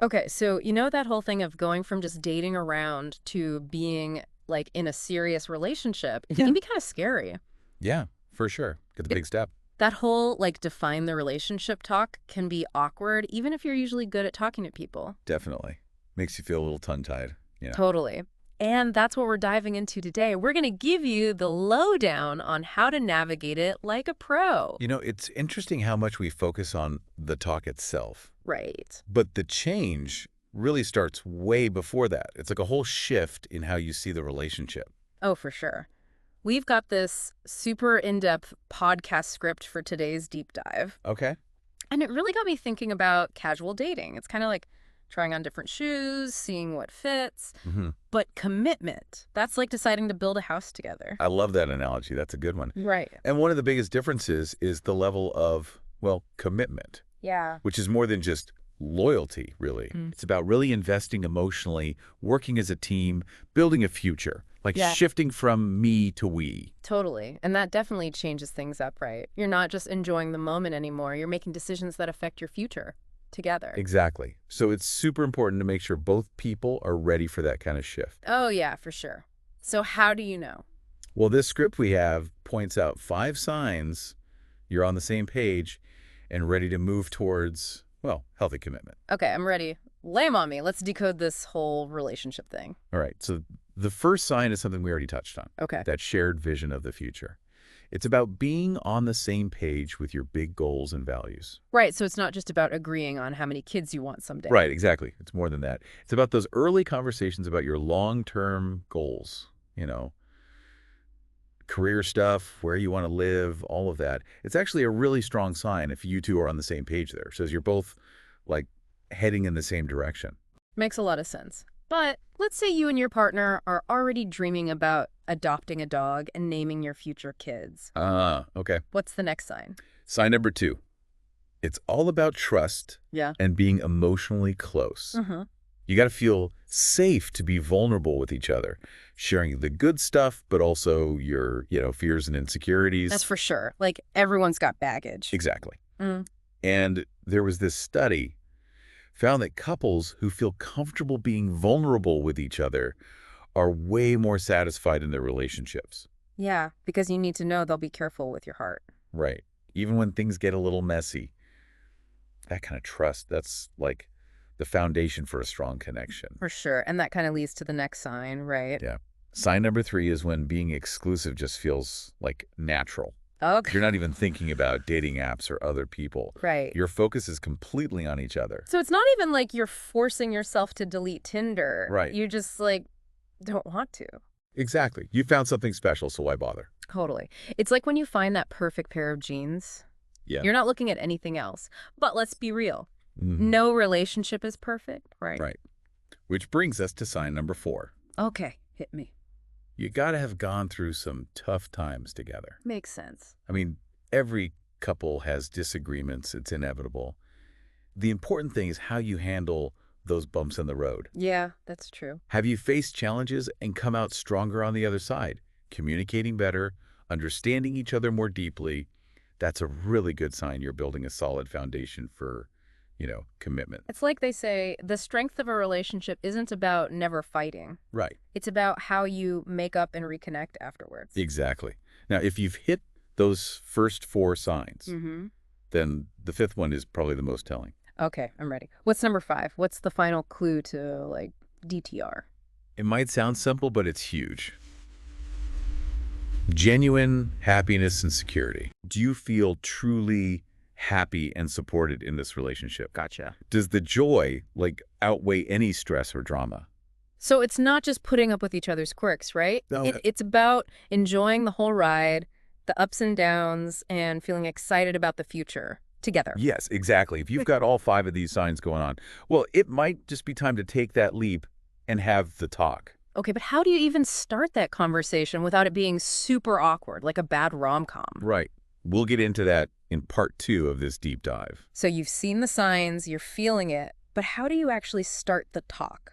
Okay, so you know that whole thing of going from just dating around to being like in a serious relationship, it Yeah. can be kind of scary. Yeah, for sure. Get the It, big step. that whole like define the relationship talk can be awkward, even if you're usually good at talking to people. Definitely. Makes you feel a little tongue-tied. Yeah. Totally. And that's what we're diving into today. We're going to give you the lowdown on how to navigate it like a pro. It's interesting how much we focus on the talk itself, Right. but the change really starts way before that. It's like a whole shift in how you see the relationship. Oh, for sure. We've got this super in-depth podcast script for today's deep dive. Okay. And it really got me thinking about casual dating. It's kind of like trying on different shoes, seeing what fits. hmm But commitment, that's like deciding to build a house together. I love that analogy. That's a good one. Right. And one of the biggest differences is the level of, well, commitment, Yeah. which is more than just loyalty, really. It's about really investing emotionally, working as a team, building a future, like Yeah. shifting from me to we. Totally. And that definitely changes things up, right? You're not just enjoying the moment anymore. You're making decisions that affect your future together. Exactly. So it's super important to make sure both people are ready for that kind of shift. Oh, yeah, for sure. So how do you know? Well, this script we have points out 5 signs you're on the same page and ready to move towards, well, healthy commitment. Okay, I'm ready. Lay 'em on me. Let's decode this whole relationship thing. All right. So the first sign is something we already touched on, Okay. that shared vision of the future. It's about being on the same page with your big goals and values. Right, so it's not just about agreeing on how many kids you want someday. Right, exactly. It's more than that. It's about those early conversations about your long-term goals, career stuff, where you want to live, all of that. It's actually a really strong sign if you two are on the same page there. It says you're both like heading in the same direction. Makes a lot of sense. But let's say you and your partner are already dreaming about adopting a dog and naming your future kids. Okay. What's the next sign? Sign number 2. It's all about trust Yeah. and being emotionally close. Mm-hmm. You got to feel safe to be vulnerable with each other, sharing the good stuff, but also your, fears and insecurities. That's for sure. Like, everyone's got baggage. Exactly. Mm. And there was this study found that couples who feel comfortable being vulnerable with each other are way more satisfied in their relationships. Yeah, because you need to know they'll be careful with your heart. Right. Even when things get a little messy, that kind of trust, that's like the foundation for a strong connection. For sure. And that kind of leads to the next sign, right? Yeah. Sign number 3 is when being exclusive just feels like natural. Okay. You're not even thinking about dating apps or other people. Right. Your focus is completely on each other. So it's not even like you're forcing yourself to delete Tinder. Right. You just, like, don't want to. Exactly. You found something special, so why bother? Totally. It's like when you find that perfect pair of jeans. Yeah. You're not looking at anything else. But let's be real. Mhm. No relationship is perfect, right? Right. Which brings us to sign number 4. Okay, hit me. You got to have gone through some tough times together. Makes sense. I mean, every couple has disagreements. It's inevitable. The important thing is how you handle those bumps in the road. Yeah, that's true. Have you faced challenges and come out stronger on the other side? Communicating better, understanding each other more deeply. That's a really good sign you're building a solid foundation for, commitment. It's like they say, the strength of a relationship isn't about never fighting. Right. It's about how you make up and reconnect afterwards. Exactly. Now, if you've hit those first 4 signs, Mm-hmm. then the 5th one is probably the most telling. Okay, I'm ready. What's number 5? What's the final clue to, like, DTR? It might sound simple, but it's huge. Genuine happiness and security. Do you feel truly happy and supported in this relationship? Gotcha. Does the joy, outweigh any stress or drama? So it's not just putting up with each other's quirks, right? No. It's about enjoying the whole ride, the ups and downs, and feeling excited about the future together. Yes, exactly. If you've got all 5 of these signs going on, well, it might just be time to take that leap and have the talk. Okay, but how do you even start that conversation without it being super awkward, like a bad rom-com? Right. We'll get into that in part 2 of this deep dive. So you've seen the signs, you're feeling it, but how do you actually start the talk?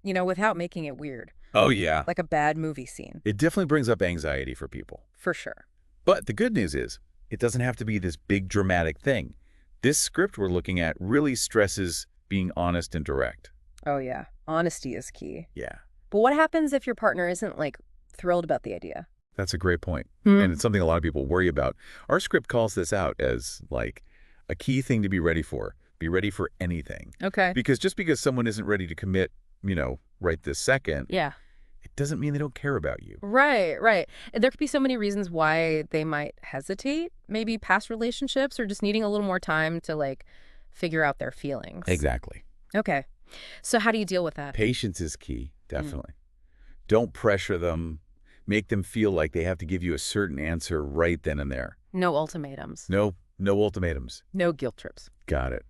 Without making it weird, Oh, yeah. like a bad movie scene. It definitely brings up anxiety for people. For sure. But the good news is, it doesn't have to be this big dramatic thing. This script we're looking at really stresses being honest and direct. Oh, yeah. Honesty is key. Yeah, But what happens if your partner isn't, like, thrilled about the idea? that's a great point. Hmm. And it's something a lot of people worry about. Our script calls this out as like a key thing to be ready for. Be ready for anything. Okay. Because just because someone isn't ready to commit, right this second, Yeah. it doesn't mean they don't care about you. Right, right. And there could be so many reasons why they might hesitate. Maybe past relationships or just needing a little more time to, like, figure out their feelings. Exactly. Okay. So how do you deal with that? Patience is key, Mm. definitely. Don't pressure them. Make them feel like they have to give you a certain answer right then and there. No ultimatums. No ultimatums. No guilt trips. Got it.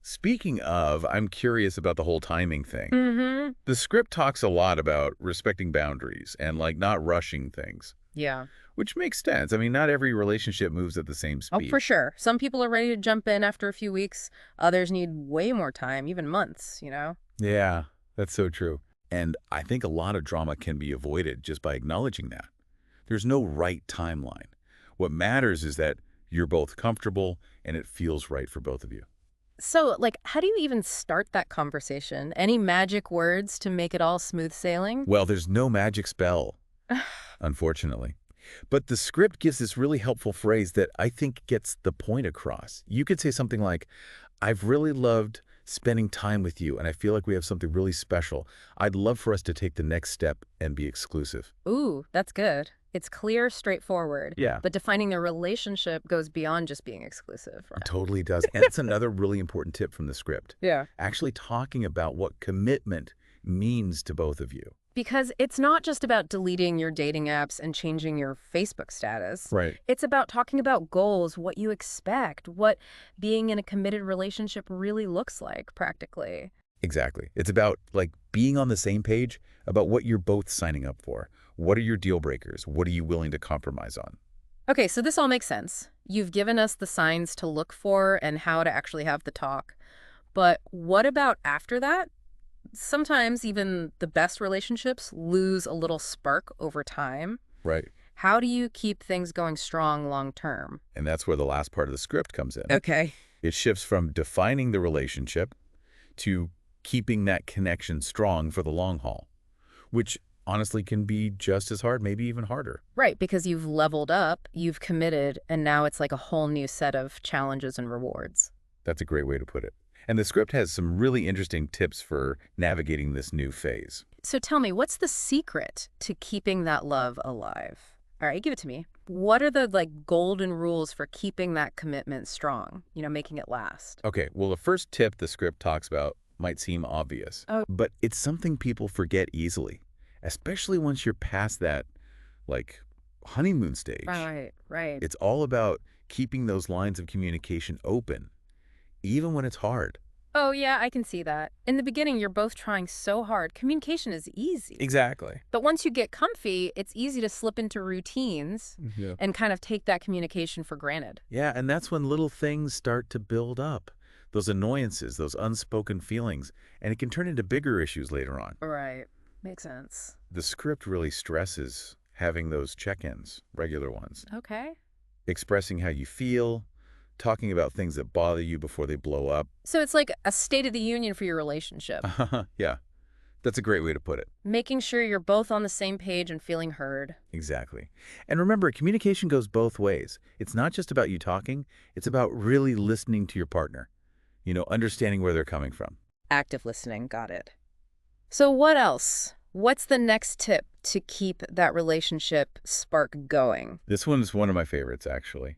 Speaking of, I'm curious about the whole timing thing. Mm-hmm. The script talks a lot about respecting boundaries and like not rushing things, Yeah. which makes sense. I mean, not every relationship moves at the same Oh, speed. for sure. Some people are ready to jump in after a few weeks. Others need way more time, even months. Yeah, that's so true. And I think a lot of drama can be avoided just by acknowledging that. There's no right timeline. What matters is that you're both comfortable and it feels right for both of you. So, like, how do you even start that conversation? Any magic words to make it all smooth sailing? Well, there's no magic spell, unfortunately. But the script gives this really helpful phrase that I think gets the point across. You could say something like, I've really loved spending time with you, and I feel like we have something really special. I'd love for us to take the next step and be exclusive. Ooh, that's good. It's clear, straightforward. Yeah. But defining their relationship goes beyond just being exclusive, It right? totally does. And it's another really important tip from the script. Yeah. Actually talking about what commitment means to both of you. Because it's not just about deleting your dating apps and changing your Facebook status. Right. It's about talking about goals, what you expect, what being in a committed relationship really looks like, practically. Exactly. It's about like being on the same page about what you're both signing up for. What are your deal breakers? What are you willing to compromise on? Okay, so this all makes sense. You've given us the signs to look for and how to actually have the talk. But what about after that? Sometimes even the best relationships lose a little spark over time. Right. How do you keep things going strong long term? And that's where the last part of the script comes in. Okay. It shifts from defining the relationship to keeping that connection strong for the long haul, which honestly can be just as hard, maybe even harder. Right, because you've leveled up, you've committed, and now it's like a whole new set of challenges and rewards. That's a great way to put it. And the script has some really interesting tips for navigating this new phase. So tell me, what's the secret to keeping that love alive? All right, give it to me. What are the like golden rules for keeping that commitment strong, making it last? Okay, well, the first tip the script talks about might seem obvious, Oh, but it's something people forget easily, especially once you're past that, like, honeymoon stage. right, right. It's all about keeping those lines of communication open, even when it's hard. Oh, yeah, I can see that. In the beginning, you're both trying so hard. Communication is easy. Exactly. But once you get comfy, it's easy to slip into routines Yeah. and kind of take that communication for granted. Yeah, and that's when little things start to build up. Those annoyances, those unspoken feelings, and it can turn into bigger issues later on. Right. Makes sense. The script really stresses having those check-ins, regular ones, Okay. expressing how you feel, talking about things that bother you before they blow up. So it's like a state of the union for your relationship, Yeah, that's a great way to put it. making sure you're both on the same page and feeling heard. Exactly. And remember, communication goes both ways. It's not just about you talking, it's about really listening to your partner, understanding where they're coming from. Active listening. Got it. So what else? What's the next tip to keep that relationship spark going? This one's one of my favorites, actually.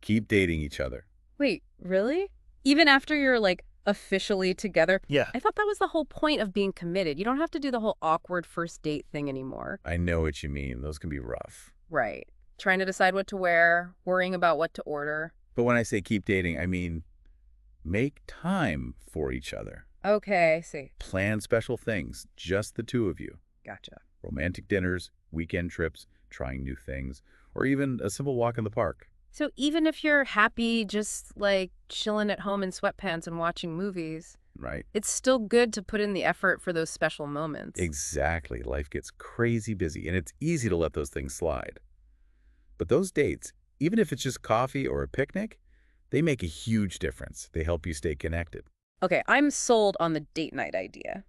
Keep dating each other. Wait, really? Even after you're like officially together? Yeah. I thought that was the whole point of being committed. You don't have to do the whole awkward first date thing anymore. I know what you mean. Those can be rough. Right. Trying to decide what to wear, worrying about what to order. But when I say keep dating, I mean make time for each other. Okay, I see. Plan special things, just the two of you. Gotcha. Romantic dinners, weekend trips, trying new things, or even a simple walk in the park. So even if you're happy just like chilling at home in sweatpants and watching movies, Right? it's still good to put in the effort for those special moments. Exactly. Life gets crazy busy, and it's easy to let those things slide. But those dates, even if it's just coffee or a picnic, they make a huge difference. They help you stay connected. Okay, I'm sold on the date night idea.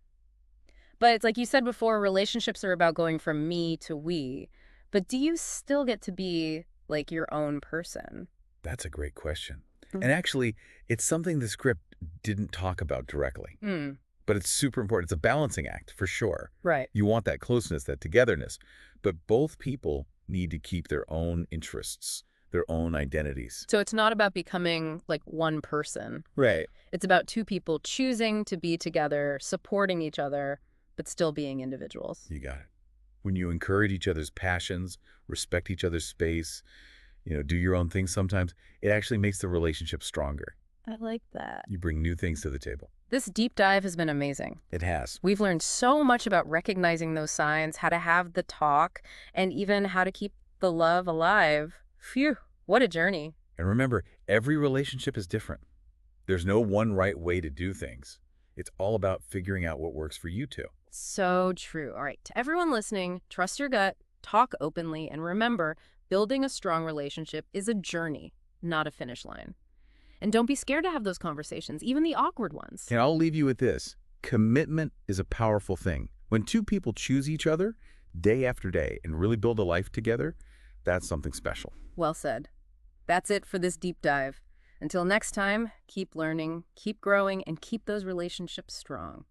But it's like you said before, relationships are about going from me to we. But do you still get to be like your own person? That's a great question. Mm. And actually, it's something the script didn't talk about directly. Hmm. But it's super important. It's a balancing act, for sure. Right. You want that closeness, that togetherness. But both people need to keep their own interests, their own identities. So it's not about becoming like one person. Right. It's about two people choosing to be together, supporting each other, but still being individuals. You got it. When you encourage each other's passions, respect each other's space, do your own thing sometimes, it actually makes the relationship stronger. I like that. You bring new things to the table. This deep dive has been amazing. It has. We've learned so much about recognizing those signs, how to have the talk, and even how to keep the love alive. Phew, what a journey. And remember, every relationship is different. There's no one right way to do things. It's all about figuring out what works for you two. So true. All right, to everyone listening, trust your gut, talk openly, and remember, building a strong relationship is a journey, not a finish line. And don't be scared to have those conversations, even the awkward ones. And I'll leave you with this. Commitment is a powerful thing. When two people choose each other day after day and really build a life together, that's something special. Well said. That's it for this deep dive. Until next time, keep learning, keep growing, and keep those relationships strong.